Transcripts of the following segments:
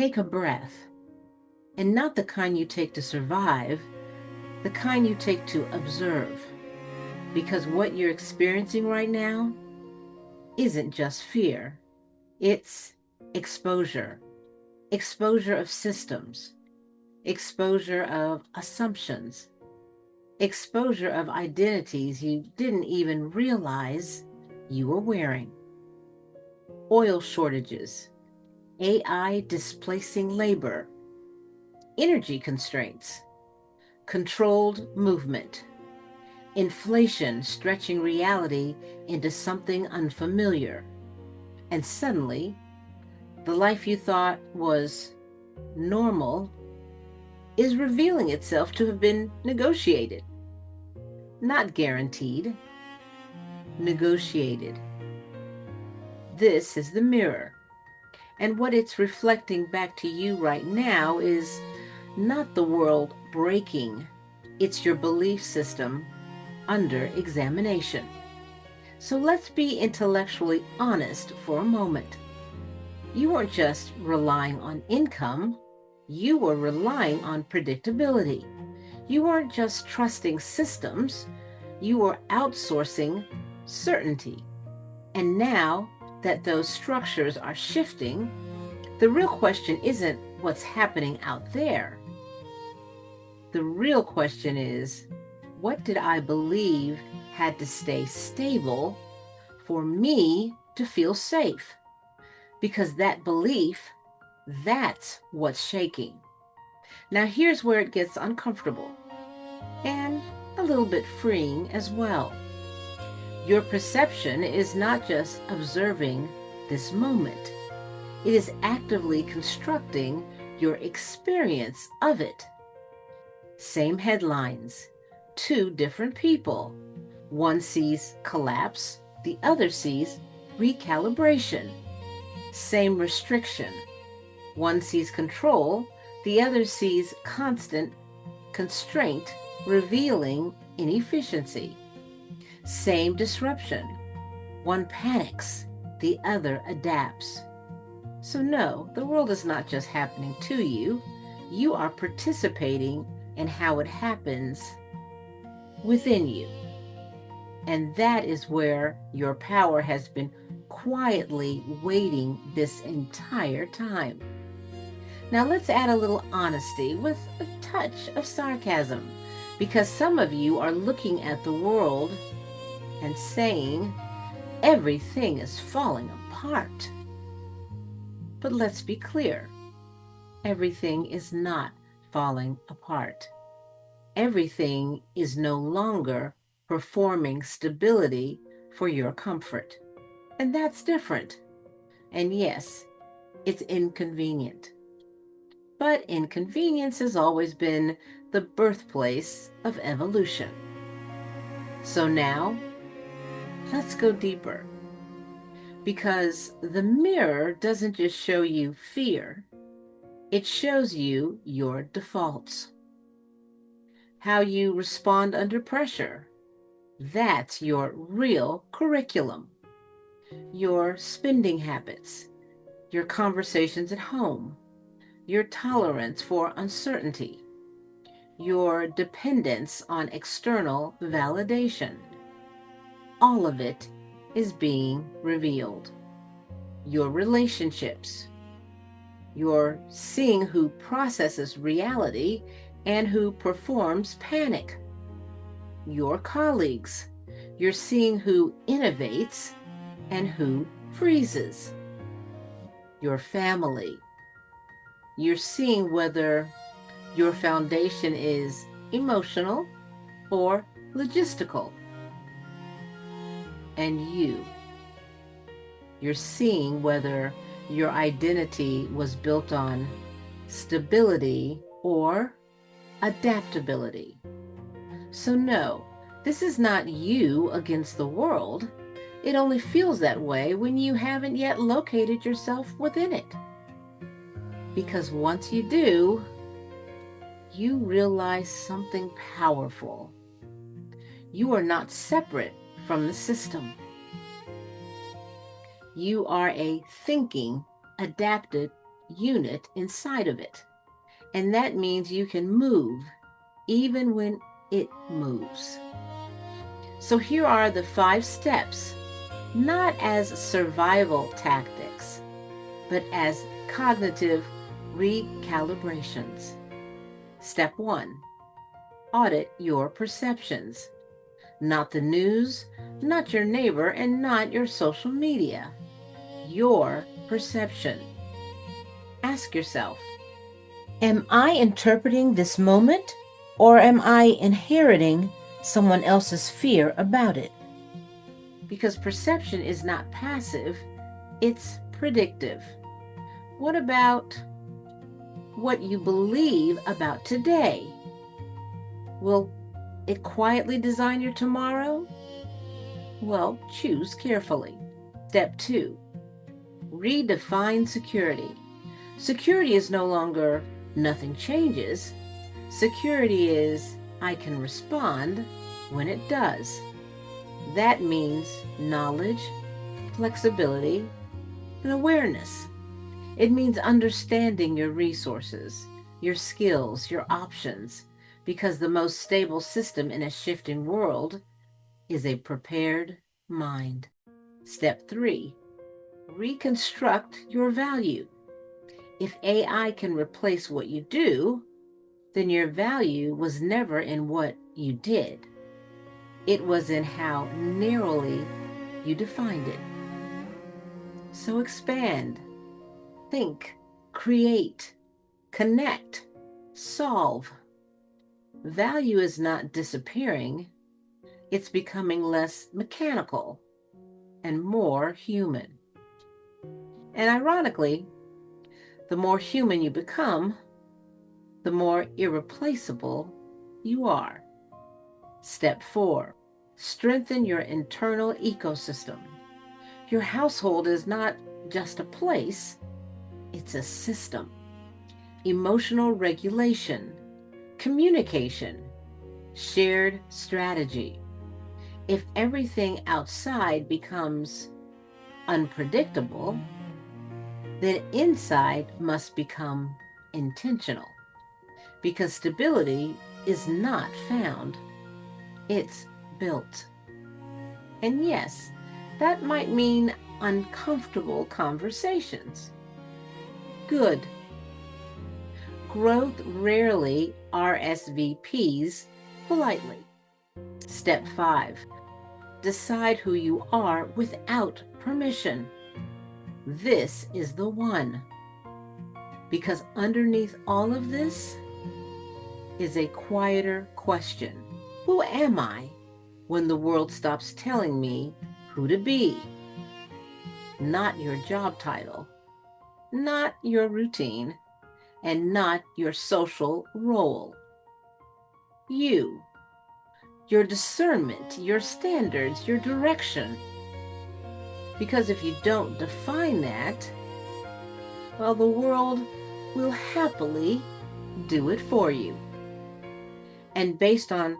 take a breath, and not the kind you take to survive, the kind you take to observe. Because what you're experiencing right now isn't just fear, it's exposure. Exposure of systems, exposure of assumptions, exposure of identities you didn't even realize you were wearing. Oil shortages, AI displacing labor, energy constraints, controlled movement, inflation stretching reality into something unfamiliar, and suddenly, the life you thought was normal is revealing itself to have been negotiated. Not guaranteed, negotiated. This is the mirror. And what it's reflecting back to you right now is not the world breaking, it's your belief system under examination. So let's be intellectually honest for a moment. You weren't just relying on income, you were relying on predictability. You weren't just trusting systems, you were outsourcing certainty. And now that those structures are shifting, the real question isn't what's happening out there. The real question is, what did I believe had to stay stable for me to feel safe? Because that belief, that's what's shaking. Now here's where it gets uncomfortable and a little bit freeing as well. Your perception is not just observing this moment. It is actively constructing your experience of it. Same headlines, two different people. One sees collapse, the other sees recalibration. Same restriction. One sees control, the other sees constant constraint, revealing inefficiency. Same disruption. One panics, the other adapts. So no, the world is not just happening to you. You are participating in how it happens within you. And that is where your power has been quietly waiting this entire time. Now let's add a little honesty with a touch of sarcasm, because some of you are looking at the world and saying, everything is falling apart. But let's be clear, everything is not falling apart. Everything is no longer performing stability for your comfort. And that's different. And yes, it's inconvenient. But inconvenience has always been the birthplace of evolution. So now, let's go deeper. Because the mirror doesn't just show you fear, it shows you your defaults. How you respond under pressure. That's your real curriculum. Your spending habits, your conversations at home, your tolerance for uncertainty, your dependence on external validation. All of it is being revealed. Your relationships. You're seeing who processes reality and who performs panic. Your colleagues. You're seeing who innovates and who freezes. Your family. You're seeing whether your foundation is emotional or logistical. And you're seeing whether your identity was built on stability or adaptability. So no, this is not you against the world. It only feels that way when you haven't yet located yourself within it. Because once you do, you realize something powerful. You are not separate from the system. You are a thinking, adapted unit inside of it. And that means you can move even when it moves. So here are the 5 steps, not as survival tactics, but as cognitive recalibrations. Step 1, audit your perceptions. Not the news, not your neighbor, and not your social media. Your perception. Ask yourself, am I interpreting this moment, or am I inheriting someone else's fear about it? Because perception is not passive, it's predictive. What about what you believe about today? Will it quietly design your tomorrow? Well, choose carefully. Step 2, redefine security. Security is no longer nothing changes. Security is I can respond when it does. That means knowledge, flexibility, and awareness. It means understanding your resources, your skills, your options, because the most stable system in a shifting world is a prepared mind. Step 3, reconstruct your value. If AI can replace what you do, then your value was never in what you did. It was in how narrowly you defined it. So expand, think, create, connect, solve. Value is not disappearing, it's becoming less mechanical and more human. And ironically, the more human you become, the more irreplaceable you are. Step 4, strengthen your internal ecosystem. Your household is not just a place, it's a system. Emotional regulation, communication, shared strategy. If everything outside becomes unpredictable, then inside must become intentional. Because stability is not found, it's built. And yes, that might mean uncomfortable conversations. Good. Growth rarely RSVPs politely. Step 5, decide who you are without permission. This is the one. Because underneath all of this is a quieter question. Who am I when the world stops telling me who to be? Not your job title, not your routine, and not your social role. You, your discernment, your standards, your direction. Because if you don't define that, well, the world will happily do it for you. And based on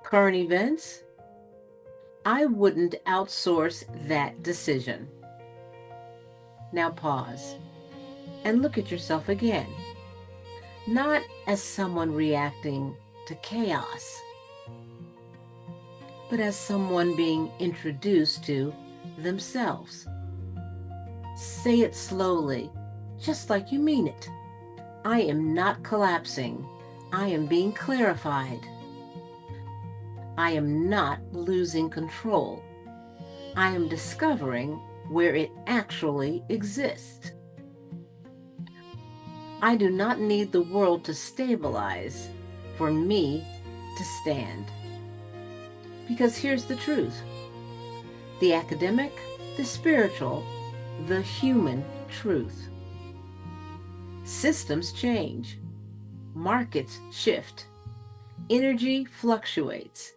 current events, I wouldn't outsource that decision. Now pause and look at yourself again, not as someone reacting to chaos, but as someone being introduced to themselves. Say it slowly, just like you mean it. I am not collapsing. I am being clarified. I am not losing control. I am discovering where it actually exists. I do not need the world to stabilize for me to stand. Because here's the truth. The academic, the spiritual, the human truth. Systems change. Markets shift. Energy fluctuates.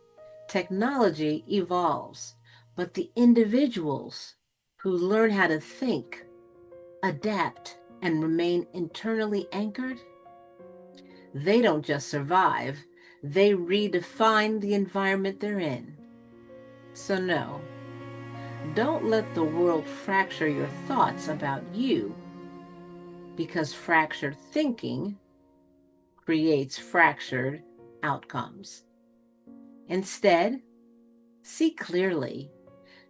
Technology evolves. But the individuals who learn how to think, adapt, and remain internally anchored, they don't just survive, they redefine the environment they're in. So no, don't let the world fracture your thoughts about you. because fractured thinking creates fractured outcomes. Instead, see clearly,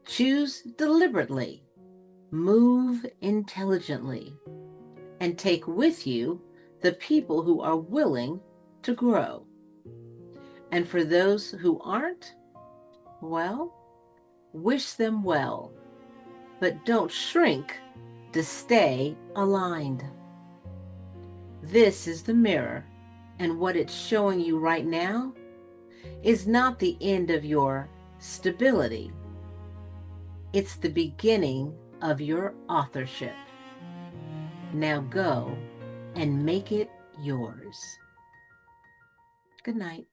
choose deliberately, move intelligently, and take with you the people who are willing to grow. And for those who aren't, well, wish them well, but don't shrink to stay aligned. This is the mirror, and what it's showing you right now is not the end of your stability. It's the beginning of your authorship. Now go and make it yours. Good night.